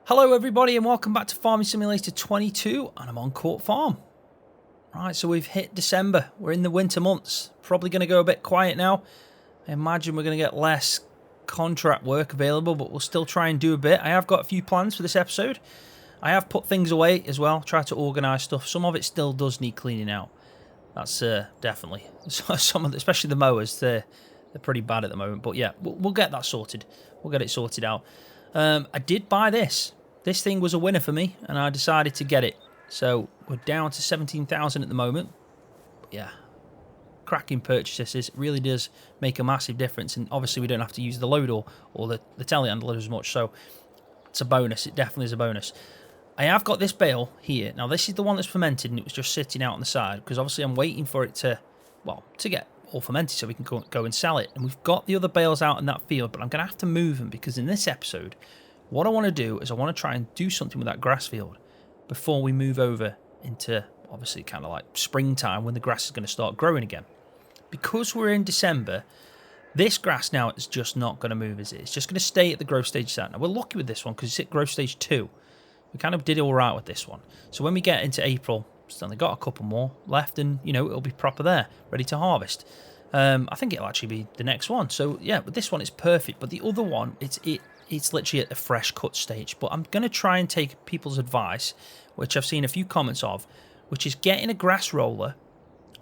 Hello everybody and welcome back to Farming Simulator 22 and I'm on Court Farm. Right, so we've hit December, we're in the winter months, probably going to go a bit quiet now. I imagine we're going to get less contract work available, but we'll still try and do a bit. I have got a few plans for this episode. I have put things away as well, try to organise stuff. Some of it still does need cleaning out. That's definitely. Some of the, especially the mowers, they're pretty bad at the moment, but yeah, we'll get that sorted. We'll get it sorted out. I did buy this. This thing was a winner for me, and I decided to get it. So we're down to 17,000 at the moment. But yeah, cracking purchases. It really does make a massive difference, and obviously we don't have to use the load or the telehandler as much. So it's a bonus. It definitely is a bonus. I have got this bale here. Now this is the one that's fermented, and it was just sitting out on the side because obviously I'm waiting for it to, well, to get all fermented so we can go and sell it. And we've got the other bales out in that field, but I'm going to have to move them because in this episode, what I want to do is I want to try and do something with that grass field before we move over into, obviously, kind of like springtime when the grass is going to start growing again. Because we're in December, this grass now is just not going to move, is it? It's just going to stay at the growth stage it's at. Now, we're lucky with this one because it's at growth stage 2. We kind of did all right with this one. So when we get into April, we've only got a couple more left and, you know, it'll be proper there, ready to harvest. I think it'll actually be the next one. So, yeah, but this one is perfect. But the other one, it's literally at the fresh cut stage. But I'm going to try and take people's advice, which I've seen a few comments of, which is getting a grass roller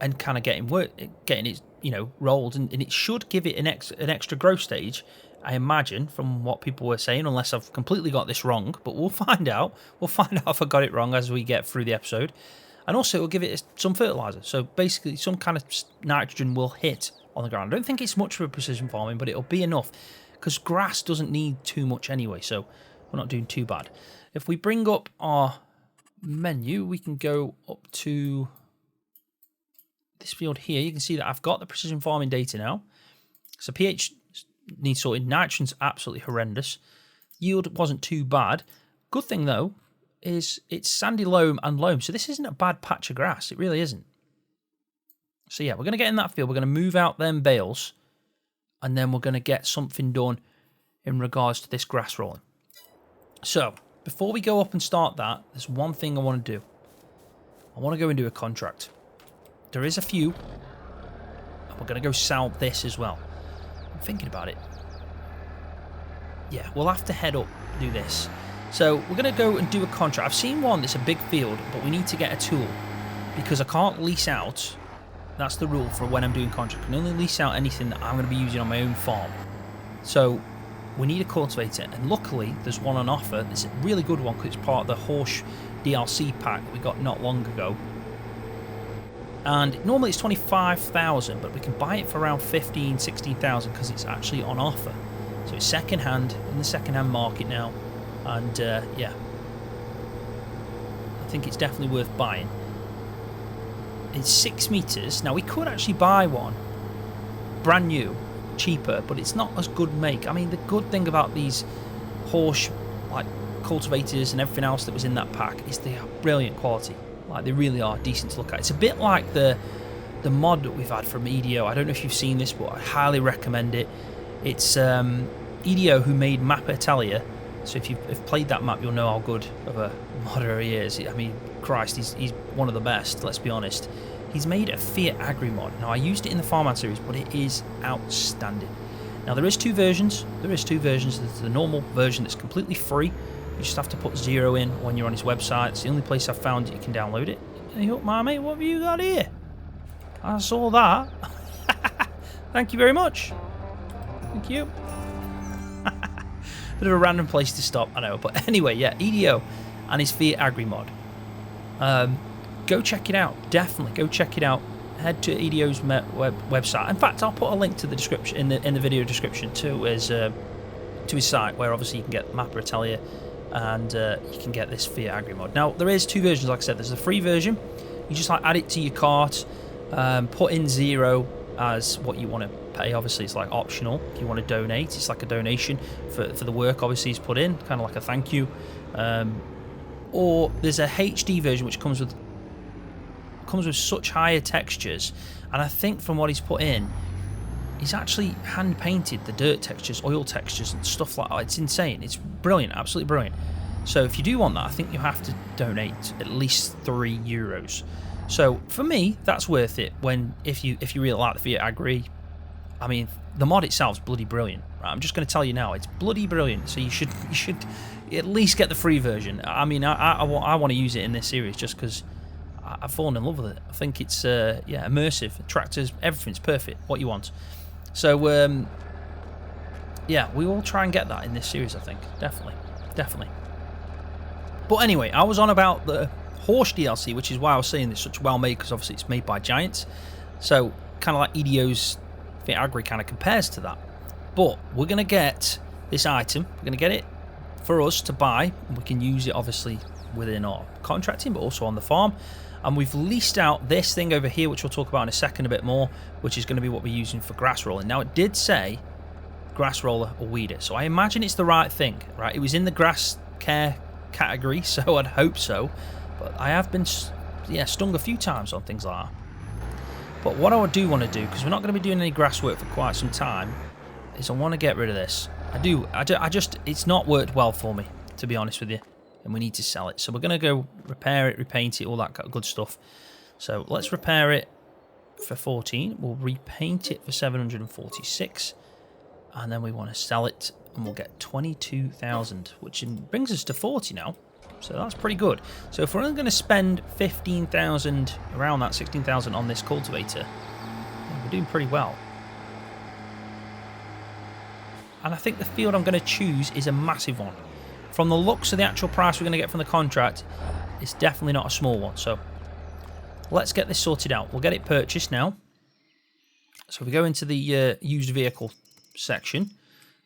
and kind of getting it, you know, rolled. And it should give it an extra growth stage, I imagine, from what people were saying, unless I've completely got this wrong. But we'll find out. We'll find out if I got it wrong as we get through the episode. And also, it'll give it some fertiliser. So basically, some kind of nitrogen will hit on the ground. I don't think it's much for precision farming, but it'll be enough. Because grass doesn't need too much anyway, so we're not doing too bad. If we bring up our menu, we can go up to this field here. You can see that I've got the precision farming data now. So pH needs sorting. Nitrogen's absolutely horrendous. Yield wasn't too bad. Good thing, though, is it's sandy loam and loam. So this isn't a bad patch of grass. It really isn't. So yeah, we're going to get in that field. We're going to move out them bales. And then we're going to get something done in regards to this grass rolling. So, before we go up and start that, there's one thing I want to do. I want to go and do a contract. There is a few. And we're going to go sell this as well. I'm thinking about it. Yeah, we'll have to head up and do this. So, we're going to go and do a contract. I've seen one that's a big field, but we need to get a tool. Because I can't lease out. That's the rule for when I'm doing contract. I can only lease out anything that I'm going to be using on my own farm. So we need a cultivator, and luckily there's one on offer. It's a really good one because it's part of the Horse DLC pack we got not long ago. And normally it's 25,000, but we can buy it for around 15, 16,000 because it's actually on offer. So it's second hand in the second hand market now, and yeah, I think it's definitely worth buying. It's 6 meters. Now we could actually buy one brand new, cheaper, but it's not as good make. I mean, the good thing about these horse like cultivators and everything else that was in that pack is they are brilliant quality. Like, they really are decent to look at. It's a bit like the mod that we've had from EDO. I don't know if you've seen this, but I highly recommend it. It's EDO who made Map Italia. So if you've played that map, you'll know how good of a modder he is. I mean, Christ, he's one of the best, let's be honest. He's made a Fiatagri mod. Now, I used it in the Farmland series, but it is outstanding. Now, there is two versions. There's the normal version that's completely free. You just have to put 0 in when you're on his website. It's the only place I've found that you can download it. Hey, up, my mate, what have you got here? I saw that. Thank you very much. Thank you. Bit of a random place to stop, I know. But anyway, yeah, EDO and his Fiatagri mod. Go check it out. Definitely go check it out. Head to EDO's website. In fact, I'll put a link to the description in the video description to his site, where obviously you can get Mapper Italia and you can get this Fiatagri mod. Now, there is two versions, like I said. There's the free version. You just like add it to your cart, put in 0 as what you want to pay. Obviously, it's like optional. If you want to donate, it's like a donation for the work obviously he's put in, kind of like a thank you. Or there's a HD version which comes with such higher textures, and I think from what he's put in, he's actually hand painted the dirt textures, oil textures and stuff like that. It's insane. It's brilliant, absolutely brilliant. So if you do want that, I think you have to donate at least €3. So for me, that's worth it. If you really like the Fiatagri, I mean, the mod itself is bloody brilliant. Right? I'm just going to tell you now, it's bloody brilliant. So you should at least get the free version. I mean, I want to use it in this series just because I've fallen in love with it. I think it's yeah, immersive, tractors, everything's perfect. What you want. So yeah, we will try and get that in this series. I think definitely. But anyway, I was on about the Horse DLC, which is why I was saying it's such well made, because obviously it's made by Giants. So kind of like EDO's Fiatagri kind of compares to that. But we're going to get this item. We're going to get it for us to buy. We can use it obviously within our contracting, but also on the farm. And we've leased out this thing over here, which we'll talk about in a second a bit more, which is going to be what we're using for grass rolling. Now, it did say grass roller or weeder, so I imagine it's the right thing, right? It was in the grass care category, so I'd hope so. But I have been, yeah, stung a few times on things like that. But what I do want to do, because we're not going to be doing any grass work for quite some time, is I want to get rid of this. I just, it's not worked well for me, to be honest with you. And we need to sell it. So we're going to go repair it, repaint it, all that good stuff. So let's repair it for 14. We'll repaint it for 746. And then we want to sell it, and we'll get 22,000, which brings us to 40 now. So that's pretty good. So if we're only going to spend 15,000, around that 16,000 on this cultivator, then we're doing pretty well. And I think the field I'm going to choose is a massive one. From the looks of the actual price we're going to get from the contract, it's definitely not a small one. So let's get this sorted out. We'll get it purchased now. So if we go into the used vehicle section,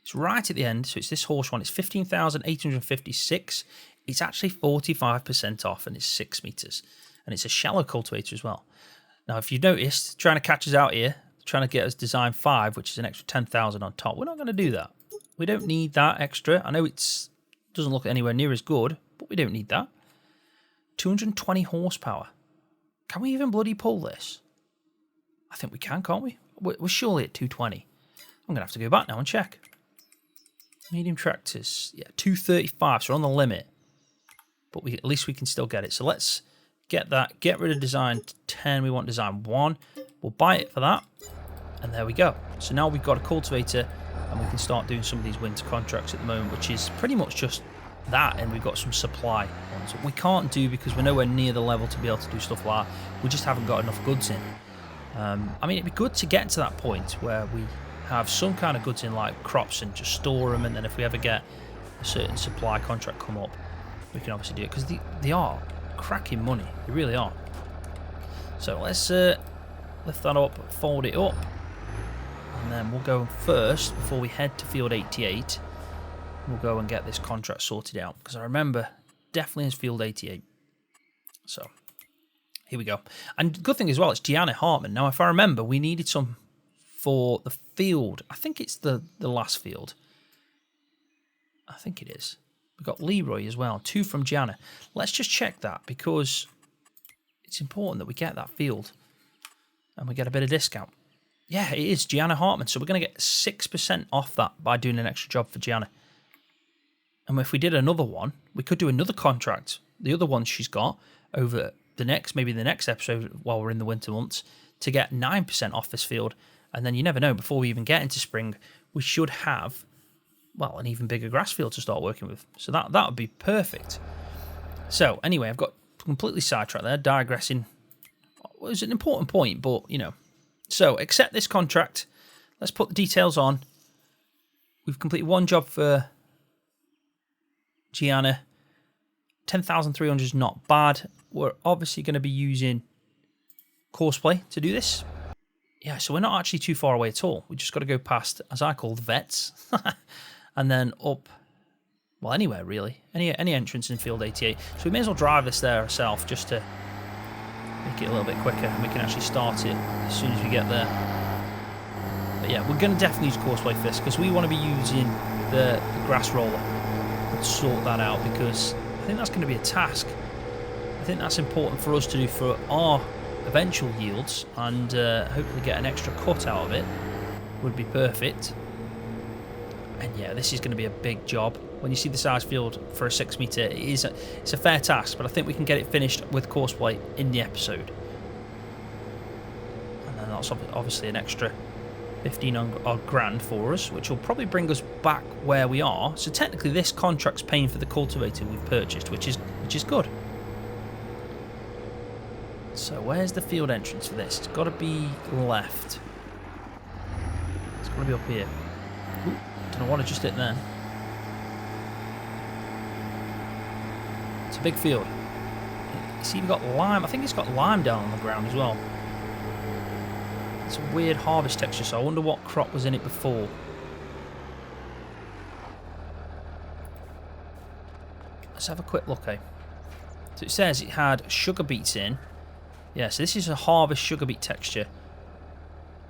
it's right at the end. So it's this horse one. It's 15,856. It's actually 45% off, and it's 6 meters. And it's a shallow cultivator as well. Now, if you've noticed, trying to catch us out here, trying to get us design 5, which is an extra 10,000 on top. We're not going to do that. We don't need that extra. I know it doesn't look anywhere near as good, but we don't need that. 220 horsepower. Can we even bloody pull this? I think we can, can't we? We're surely at 220. I'm going to have to go back now and check. Medium tractors. Yeah, 235, so we're on the limit. But at least we can still get it. So let's get that. Get rid of design 10. We want design 1. We'll buy it for that. And there we go. So now we've got a cultivator, and we can start doing some of these winter contracts at the moment, which is pretty much just that, and we've got some supply ones. We can't do because we're nowhere near the level to be able to do stuff like that. We just haven't got enough goods in. I mean, it'd be good to get to that point where we have some kind of goods in, like crops, and just store them, and then if we ever get a certain supply contract come up, we can obviously do it, because they are cracking money. They really are. So let's lift that up, fold it up, and then we'll go first, before we head to field 88, we'll go and get this contract sorted out, because I remember definitely is field 88. So here we go. And good thing as well, it's Gianna Hartman. Now, if I remember, we needed some for the field. I think it's the last field. I think it is. We've got Leroy as well. 2 from Gianna. Let's just check that, because it's important that we get that field and we get a bit of discount. Yeah, it is Gianna Hartman. So we're going to get 6% off that by doing an extra job for Gianna. And if we did another one, we could do another contract. The other one she's got over maybe the next episode while we're in the winter months, to get 9% off this field. And then you never know, before we even get into spring, we should have, well, an even bigger grass field to start working with. So that would be perfect. So anyway, I've got completely sidetracked there, digressing. It was an important point, but, you know. So accept this contract. Let's put the details on. We've completed one job for Gianna. 10,300 is not bad. We're obviously going to be using Courseplay to do this. Yeah, so we're not actually too far away at all. We just got to go past, as I call, the vets. And then up, well, anywhere really. Any entrance in field 88. So we may as well drive this there ourselves, just to make it a little bit quicker, and we can actually start it as soon as we get there. But yeah, we're going to definitely use Courseplay for this, because we want to be using the grass roller and sort that out, because I think that's going to be a task. I think that's important for us to do for our eventual yields, and hopefully get an extra cut out of it would be perfect. And yeah, this is going to be a big job. when you see the size field for a 6 metre. It's a fair task, but I think we can get it finished with course plate in the episode. And then that's obviously an extra 15 odd grand for us, which will probably bring us back where we are. So technically this contract's paying for the cultivator we've purchased, which is good. So where's the field entrance for this? It's got to be left. It's got to be up here. Ooh, don't know what I just hit then. It's a big field. You see, we've got lime. I think it's got lime down on the ground as well. It's a weird harvest texture, so I wonder what crop was in it before. Let's have a quick look, eh? So it says it had sugar beets in. Yeah, so this is a harvest sugar beet texture.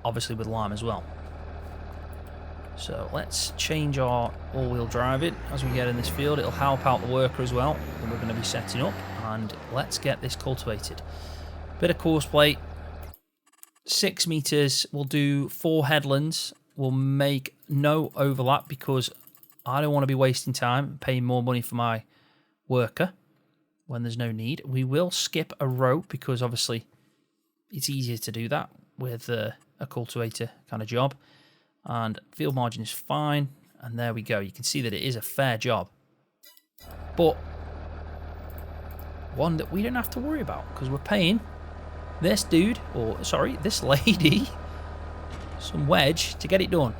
Obviously with lime as well. So let's change our all-wheel drive it as we get in this field. It'll help out the worker as well that we're going to be setting up. And let's get this cultivated. Bit of course plate. 6 meters. We'll do 4 headlands. We'll make no overlap because I don't want to be wasting time paying more money for my worker when there's no need. We will skip a row because obviously it's easier to do that with a cultivator kind of job. And field margin is fine. And there we go. You can see that it is a fair job. But one that we don't have to worry about because we're paying this dude, or sorry, this lady, some wedge to get it done.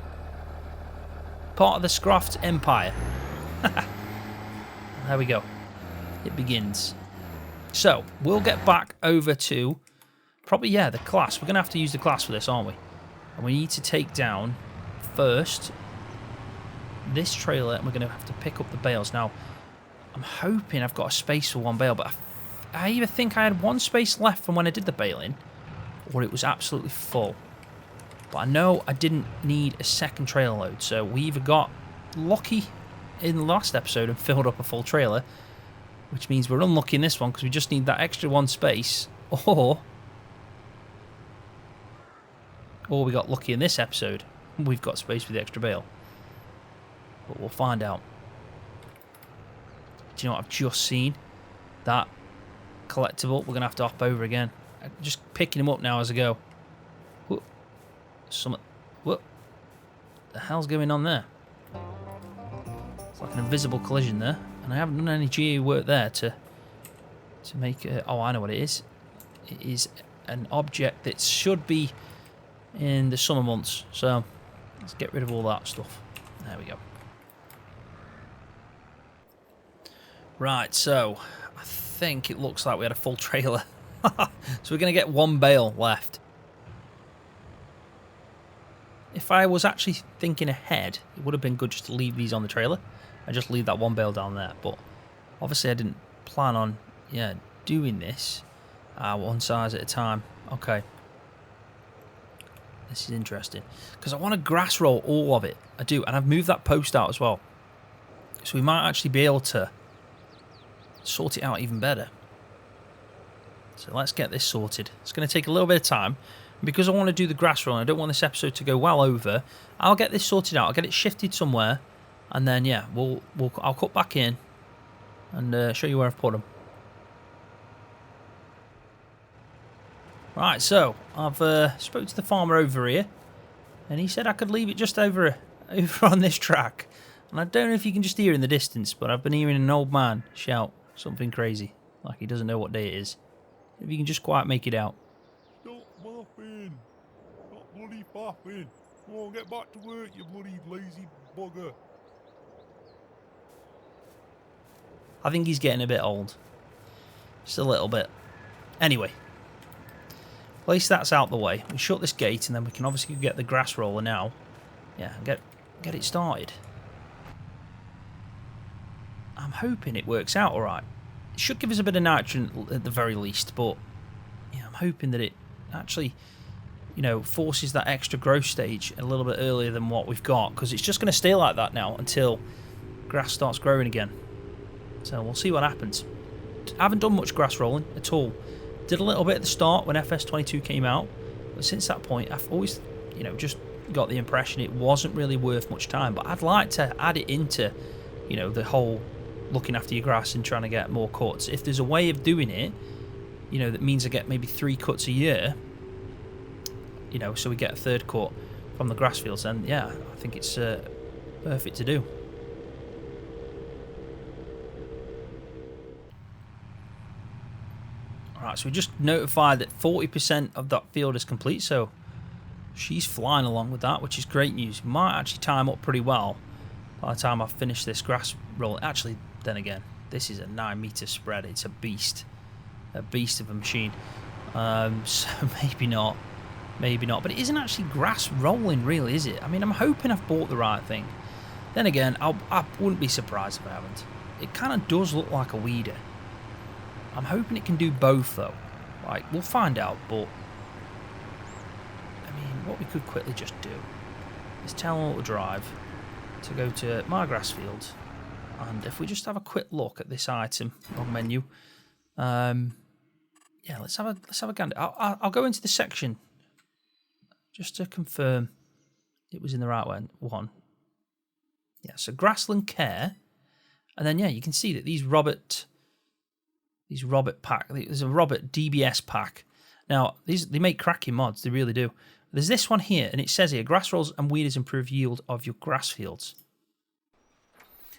Part of the Scroft empire. There we go. It begins. So, we'll get back over to probably, yeah, the class. We're going to have to use the class for this, aren't we? And we need to take down first this trailer, and we're going to have to pick up the bales. Now, I'm hoping I've got a space for one bale, but I either think I had one space left from when I did the baling, or it was absolutely full. But I know I didn't need a second trailer load, so we either got lucky in the last episode and filled up a full trailer, which means we're unlucky in this one because we just need that extra one space, or we got lucky in this episode. We've got space for the extra bale. But we'll find out. Do you know what I've just seen? That collectible. We're going to have to hop over again. I'm just picking them up now as I go. Whoop. What the hell's going on there? It's like an invisible collision there. And I haven't done any GA work there to make it. Oh, I know what it is. It is an object that should be in the summer months. So let's get rid of all that stuff. There we go. Right, so I think it looks like we had a full trailer. So we're going to get one bale left. If I was actually thinking ahead, it would have been good just to leave these on the trailer and just leave that one bale down there. But obviously I didn't plan on doing this one size at a time. Okay. This is interesting. Because I want to grass roll all of it. I do. And I've moved that post out as well. So we might actually be able to sort it out even better. So let's get this sorted. It's going to take a little bit of time. Because I want to do the grass roll, I don't want this episode to go well over. I'll get this sorted out. I'll get it shifted somewhere. And then, yeah, I'll cut back in and show you where I've put them. Right, so I've spoke to the farmer over here, and he said I could leave it just over on this track. And I don't know if you can just hear in the distance, but I've been hearing an old man shout something crazy, like he doesn't know what day it is. If you can just quite make it out. Stop muffing! Stop bloody faffing! Come on, get back to work, you bloody lazy bugger! I think he's getting a bit old. Just a little bit. Anyway. At least that's out the way. We shut this gate and then we can obviously get the grass roller now. Yeah, and get it started. I'm hoping it works out alright. It should give us a bit of nitrogen at the very least, but yeah, I'm hoping that it actually, forces that extra growth stage a little bit earlier than what we've got, because it's just going to stay like that now until grass starts growing again. So we'll see what happens. I haven't done much grass rolling at all. Did a little bit at the start when FS22 came out, but since that point I've always, just got the impression it wasn't really worth much time. But I'd like to add it into, you know, the whole looking after your grass and trying to get more cuts. If there's a way of doing it, you know, that means I get maybe 3 cuts a year, you know, so we get a 3rd cut from the grass fields, then yeah, I think it's perfect to do. Alright, so we just notified that 40% of that field is complete, so she's flying along with that, which is great news. Might actually time up pretty well by the time I finish this grass roll. Actually, then again, this is a 9-meter spread. It's a beast of a machine. So maybe not, but it isn't actually grass rolling, really, is it? I mean, I'm hoping I've bought the right thing. Then again, I wouldn't be surprised if I haven't. It kind of does look like a weeder. I'm hoping it can do both, though. Like, we'll find out, but I mean, what we could quickly just do is tell Auto Drive to go to my grass field, and if we just have a quick look at this item on menu, yeah, let's have a gander. I'll go into the section just to confirm it was in the right one. Yeah, so Grassland Care, and then yeah, you can see that these Robert pack. There's a Robert DBS pack. Now they make cracking mods. They really do. There's this one here, and it says here, grass rolls and weeders improve yield of your grass fields.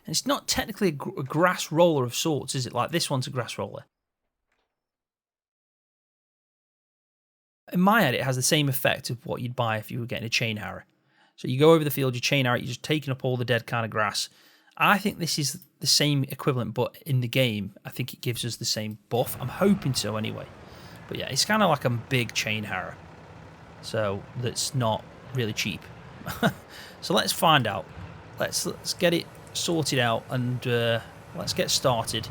And it's not technically a grass roller of sorts, is it? Like this one's a grass roller. In my head, it has the same effect of what you'd buy if you were getting a chain harrow. So you go over the field, you chain harrow, you're just taking up all the dead kind of grass. I think this is the same equivalent, but in the game, I think it gives us the same buff. I'm hoping so anyway. But yeah, it's kind of like a big chain harrow. So that's not really cheap. So let's find out. Let's get it sorted out, and let's get started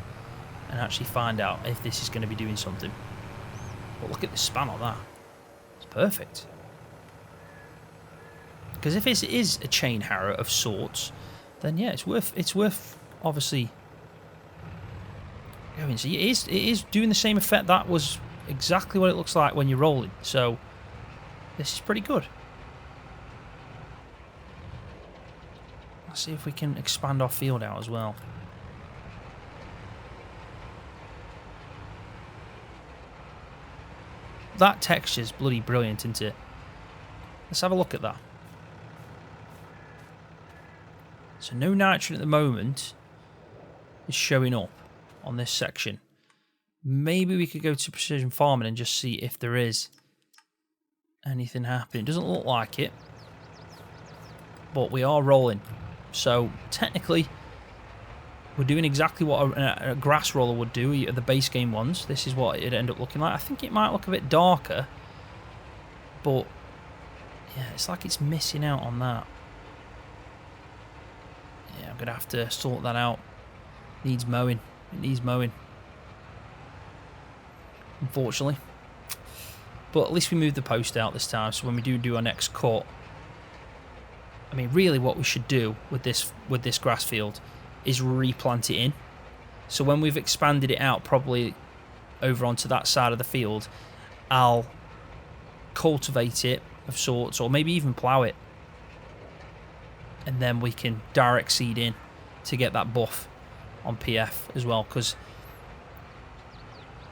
and actually find out if this is going to be doing something. But look at the span on that. It's perfect. Because if it is a chain harrow of sorts, then yeah, it's worth obviously going. So it is doing the same effect. That was exactly what it looks like when you're rolling. So this is pretty good. Let's see if we can expand our field out as well. That texture's bloody brilliant, isn't it? Let's have a look at that. So no nitrogen at the moment is showing up on this section. Maybe we could go to precision farming and just see if there is anything happening. It doesn't look like it, but we are rolling. So technically, we're doing exactly what a grass roller would do, the base game ones. This is what it'd end up looking like. I think it might look a bit darker, but yeah, it's like it's missing out on that. Yeah, I'm going to have to sort that out. Needs mowing. It needs mowing. Unfortunately. But at least we moved the post out this time, so when we do our next cut, I mean, really what we should do with this grass field is replant it in. So when we've expanded it out probably over onto that side of the field, I'll cultivate it of sorts, or maybe even plough it. And then we can direct seed in to get that buff on PF as well, because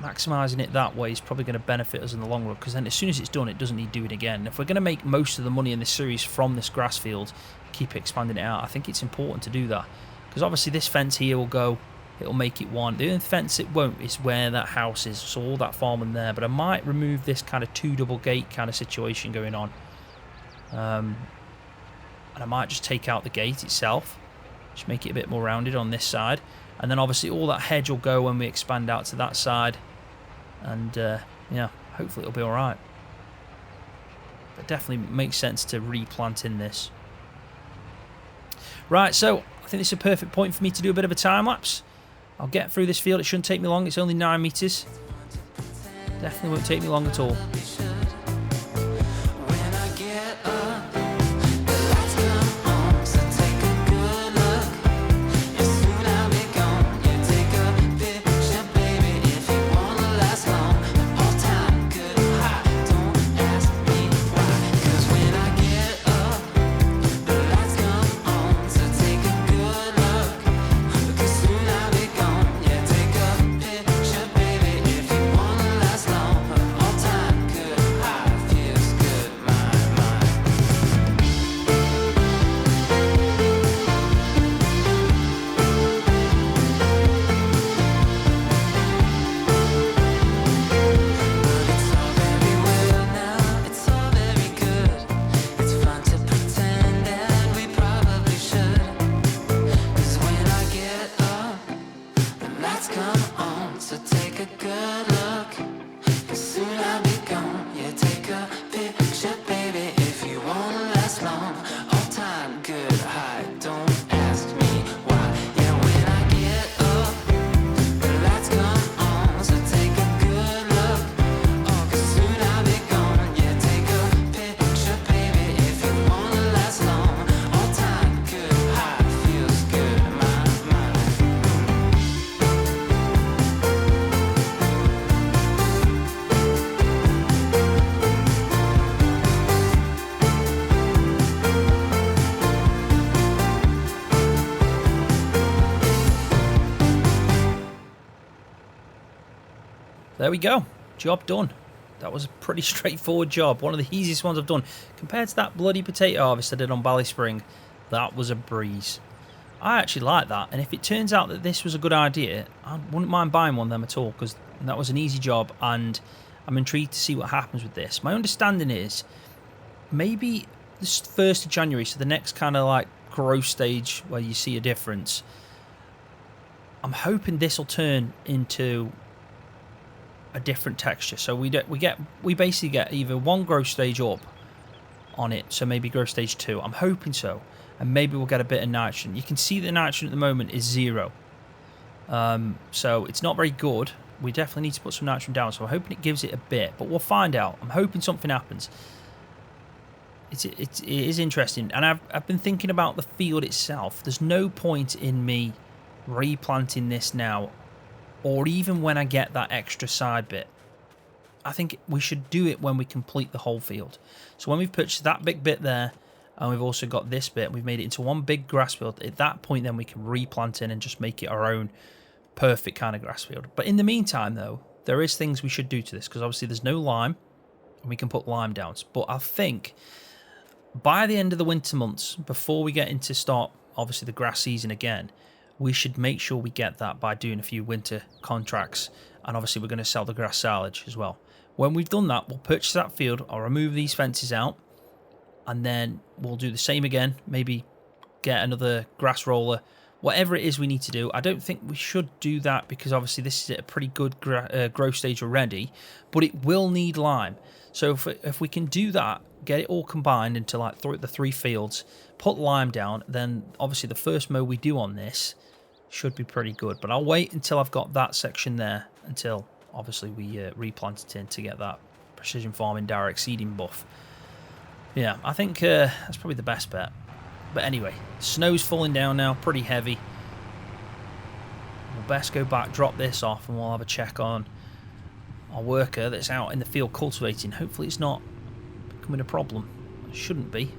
maximising it that way is probably going to benefit us in the long run, because then as soon as it's done, it doesn't need doing again. If we're going to make most of the money in this series from this grass field, keep expanding it out, I think it's important to do that, because obviously this fence here will go, it'll make it one. The only fence it won't is where that house is, so all that farming there. But I might remove this kind of 2 double gate kind of situation going on. And I might just take out the gate itself, just make it a bit more rounded on this side, and then obviously all that hedge will go when we expand out to that side, and yeah, hopefully it'll be alright. But definitely makes sense to replant in this. Right, so I think this is a perfect point for me to do a bit of a time lapse. I'll get through this field, it shouldn't take me long, it's only 9 meters. Definitely won't take me long at all. there we go. Job done. That was a pretty straightforward job. One of the easiest ones I've done. Compared to that bloody potato harvest I did on Bally Spring, that was a breeze. I actually like that. And if it turns out that this was a good idea, I wouldn't mind buying one of them at all, because that was an easy job and I'm intrigued to see what happens with this. My understanding is maybe this 1st of January, so the next kind of like growth stage where you see a difference, I'm hoping this will turn into a different texture. So we basically get either one growth stage up on it, so maybe growth stage 2. I'm hoping so, and maybe we'll get a bit of nitrogen. You can see the nitrogen at the moment is 0, so it's not very good. We definitely need to put some nitrogen down, so I'm hoping it gives it a bit, but we'll find out. I'm hoping something happens. It is interesting, and I've been thinking about the field itself. There's no point in me replanting this now, or even when I get that extra side bit. I think we should do it when we complete the whole field. So when we've purchased that big bit there, and we've also got this bit, we've made it into one big grass field. At that point, then we can replant in and just make it our own perfect kind of grass field. But in the meantime, though, there is things we should do to this, because obviously there's no lime, and we can put lime down. But I think by the end of the winter months, before we get into start, obviously, the grass season again, we should make sure we get that by doing a few winter contracts. And obviously we're going to sell the grass silage as well. When we've done that, we'll purchase that field. I'll remove these fences out. And then we'll do the same again. Maybe get another grass roller. Whatever it is we need to do. I don't think we should do that, because obviously this is at a pretty good growth stage already. But it will need lime. So if we can do that, get it all combined into like the 3 fields, put lime down, then obviously the first mow we do on this should be pretty good. But I'll wait until I've got that section there, until obviously we replant it in to get that precision farming direct seeding buff. Yeah, I think that's probably the best bet. But anyway, snow's falling down now, pretty heavy. We'll best go back, drop this off, and we'll have a check on our worker that's out in the field cultivating. Hopefully it's not becoming a problem. It shouldn't be.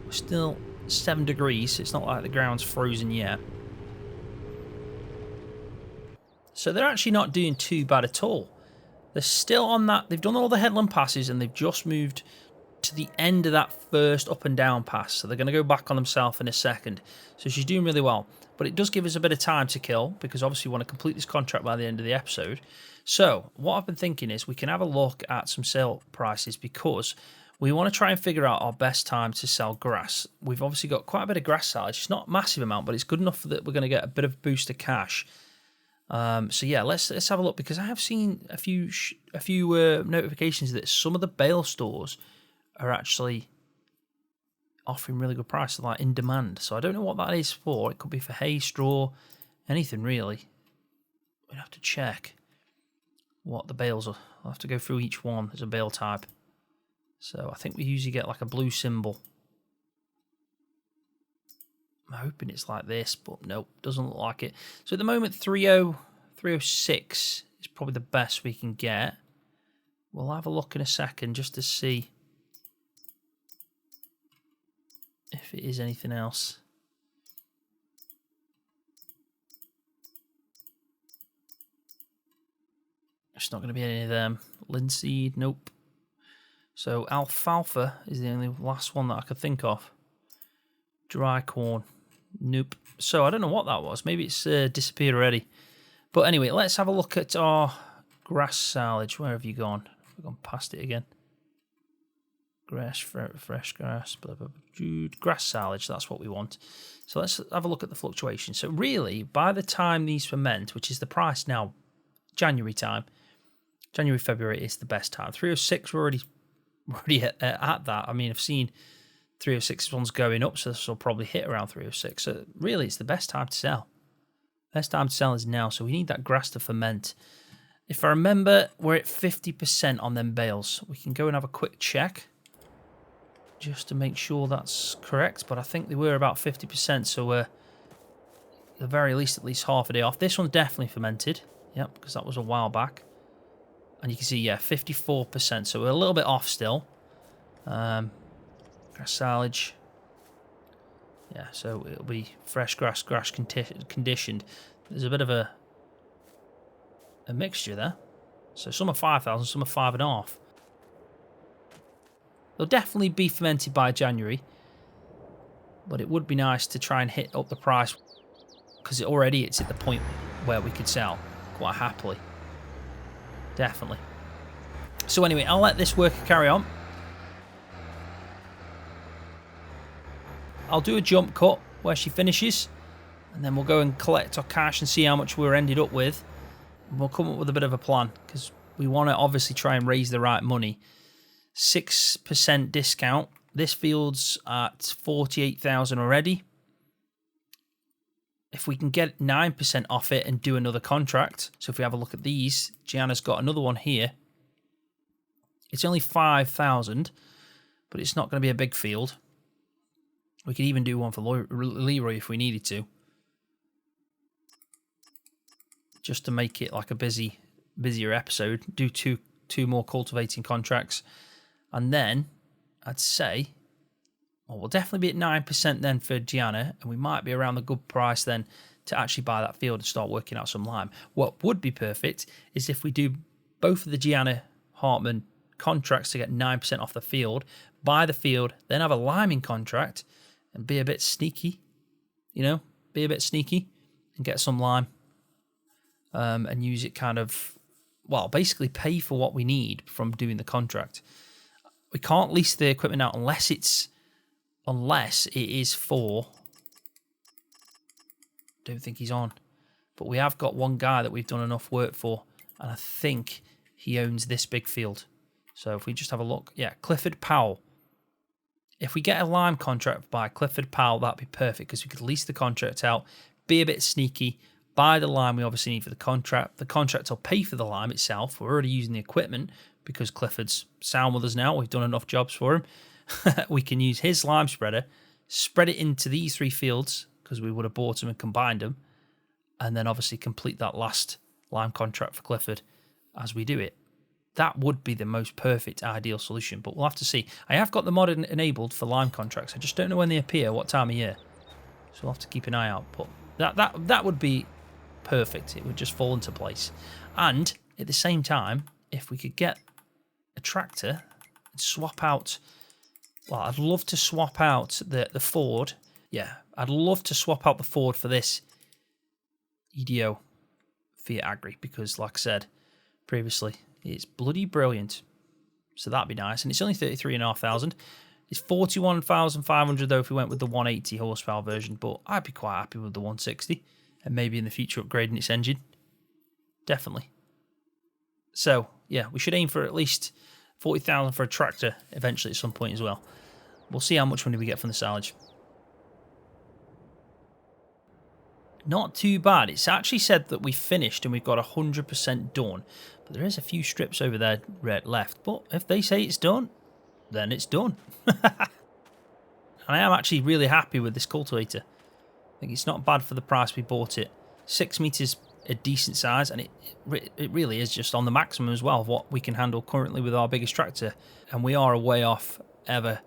We're still 7 degrees, so it's not like the ground's frozen yet. So they're actually not doing too bad at all. They're still on that. They've done all the headland passes, and they've just moved to the end of that first up and down pass. So they're going to go back on themselves in a second. So she's doing really well. But it does give us a bit of time to kill, because obviously we want to complete this contract by the end of the episode. So what I've been thinking is we can have a look at some sale prices, because we want to try and figure out our best time to sell grass. We've obviously got quite a bit of grass silage. It's not a massive amount, but it's good enough that we're going to get a bit of a boost of cash. So yeah, let's have a look, because I have seen a few notifications that some of the Bale stores are actually offering really good prices, like in demand. So I don't know what that is for. It could be for hay, straw, anything really. We'd have to check what the bales are. I'll have to go through each one as a bale type. So I think we usually get like a blue symbol. I'm hoping it's like this, but nope, doesn't look like it. So at the moment, 306 is probably the best we can get. We'll have a look in a second just to see if it is anything else. It's not going to be any of them. Linseed, nope. So alfalfa is the only last one that I could think of. Dry corn, nope. So I don't know what that was. Maybe it's disappeared already. But anyway, let's have a look at our grass silage. Where have you gone? I've gone past it again. Grass, fresh grass, blah, blah, blah. Grass silage, that's what we want. So let's have a look at the fluctuation. So really, by the time these ferment, which is the price now, January time, January, February is the best time. 306, we're already at that. I mean, I've seen 306 ones going up, so this will probably hit around 306. So really, it's the best time to sell. Best time to sell is now, so we need that grass to ferment. If I remember, we're at 50% on them bales. We can go and have a quick check just to make sure that's correct, but I think they were about 50%, so we're at the very least at least half a day off. This one's definitely fermented, yep, because that was a while back. And you can see, yeah, 54%, so we're a little bit off still. Grass silage. Yeah, so it'll be fresh grass conditioned. There's a bit of a mixture there. So some are 5,000, some are 5.5. They'll definitely be fermented by January, but it would be nice to try and hit up the price because already it's at the point where we could sell quite happily. Definitely. So anyway, I'll let this worker carry on. I'll do a jump cut where she finishes, and then we'll go and collect our cash and see how much we're ended up with. And we'll come up with a bit of a plan because we want to obviously try and raise the right money. 6% discount. This field's at 48,000 already. If we can get 9% off it and do another contract. So if we have a look at these, Gianna's got another one here. It's only 5,000, but it's not going to be a big field. We could even do one for Leroy if we needed to. Just to make it like a busier episode. Do two more cultivating contracts. And then I'd say, well, we'll definitely be at 9% then for Gianna, and we might be around the good price then to actually buy that field and start working out some lime. What would be perfect is if we do both of the Gianna Hartman contracts to get 9% off the field, buy the field, then have a liming contract and be a bit sneaky, you know, be a bit sneaky and get some lime and use it kind of, well, basically pay for what we need from doing the contract. We can't lease the equipment out unless it is for, don't think he's on, but we have got one guy that we've done enough work for, and I think he owns this big field. So if we just have a look, yeah, Clifford Powell. If we get a lime contract by Clifford Powell, that'd be perfect because we could lease the contract out, be a bit sneaky, buy the lime we obviously need for the contract. The contract will pay for the lime itself. We're already using the equipment because Clifford's sound with us now. We've done enough jobs for him. We can use his lime spreader, spread it into these 3 fields because we would have bought them and combined them, and then obviously complete that last lime contract for Clifford as we do it. That would be the most perfect, ideal solution, but we'll have to see. I have got the mod enabled for lime contracts. I just don't know when they appear, what time of year. So we'll have to keep an eye out. But that would be perfect. It would just fall into place. And at the same time, if we could get a tractor and swap out... Well, I'd love to swap out the Ford. Yeah, I'd love to swap out the Ford for this EDO Fiatagri because, like I said previously, it's bloody brilliant. So that'd be nice. And it's only 33,500. It's 41,500 though if we went with the 180 horsepower version. But I'd be quite happy with the 160. And maybe in the future upgrading its engine. Definitely. So, yeah, we should aim for at least 40,000 for a tractor eventually at some point as well. We'll see how much money we get from the salvage. Not too bad. It's actually said that we finished and we've got 100% done. But there is a few strips over there left. But if they say it's done, then it's done. And I am actually really happy with this cultivator. I think it's not bad for the price we bought it. 6 meters, a decent size, and it really is just on the maximum as well of what we can handle currently with our biggest tractor. And we are a way off ever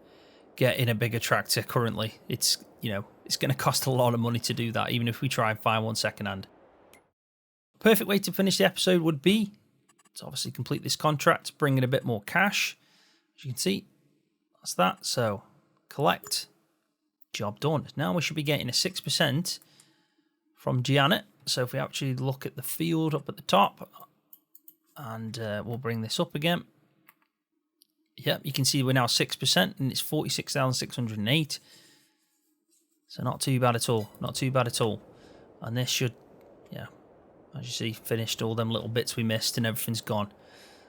getting a bigger tractor currently. It's, you know, it's going to cost a lot of money to do that, even if we try and find one second hand. Perfect way to finish the episode would be to obviously complete this contract, bring in a bit more cash. As you can see, that's that. So collect, job done. Now we should be getting a 6% from Gianna. So if we actually look at the field up at the top, and we'll bring this up again. Yep, you can see we're now 6%, and it's 46,608. So not too bad at all. Not too bad at all. And this should, yeah, as you see, finished all them little bits we missed, and everything's gone.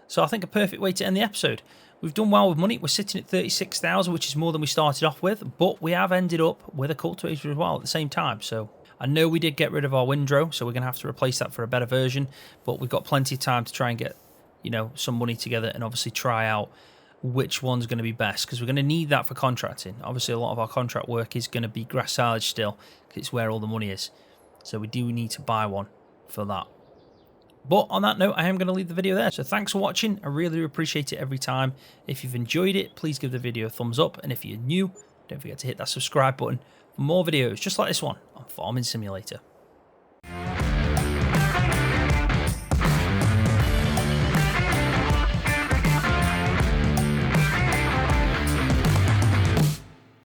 So I think a perfect way to end the episode. We've done well with money. We're sitting at 36,000, which is more than we started off with, but we have ended up with a cultivator as well at the same time. So I know we did get rid of our windrow, so we're going to have to replace that for a better version, but we've got plenty of time to try and get, you know, some money together and obviously try out which one's going to be best, because we're going to need that for contracting. Obviously, a lot of our contract work is going to be grass silage still, because it's where all the money is. So we do need to buy one for that. But on that note, I am going to leave the video there. So thanks for watching. I really appreciate it every time. If you've enjoyed it, please give the video a thumbs up. And if you're new, don't forget to hit that subscribe button for more videos just like this one on Farming Simulator.